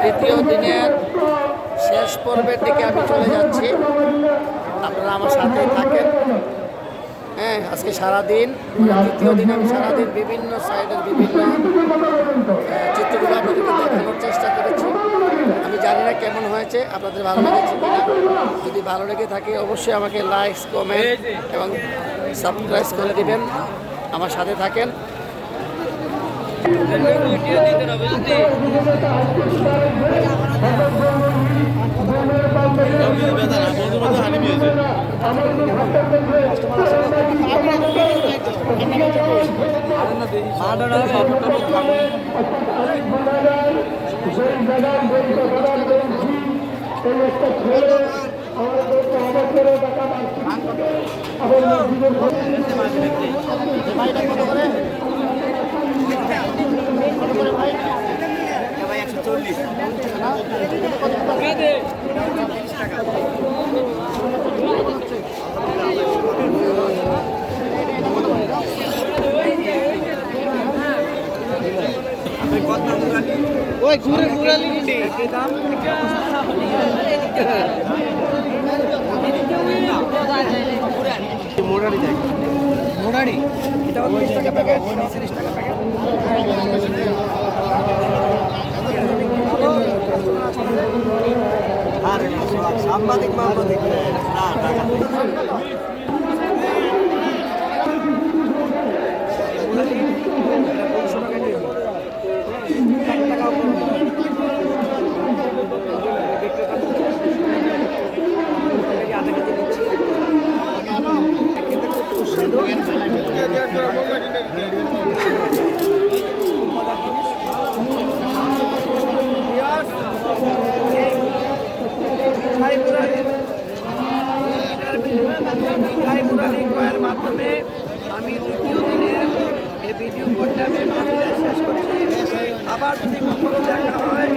তৃতীয় দিনের শেষ পর্বের দিকে আমি চলে যাচ্ছি, আপনারা আমার সাথেই থাকেন। হ্যাঁ, আজকে সারাদিন তৃতীয় দিন আমি সারাদিন বিভিন্ন সাইডের বিভিন্ন চিত্রগুলো আপনাদেরকে দেখানোর চেষ্টা করেছি। আমি জানি না কেমন হয়েছে, আপনাদের ভালো লেগেছে কিনা। যদি ভালো লেগে থাকে অবশ্যই আমাকে লাইক, কমেন্ট এবং সাবস্ক্রাইব করে দিবেন। আমার সাথে থাকেন। ওই ঘুরে ঘুরালি মোড়ারি এটা 30 টাকা প্যাকেট, 30 টাকা প্যাকেট। আরে সাংবাদিক মামবাদিক না টাকা মাধ্যমে আমি দ্বিতীয় দিনের এই ভিডিও করতে আমি শেষ করছি। আবার যদি কখনো দেখা হয়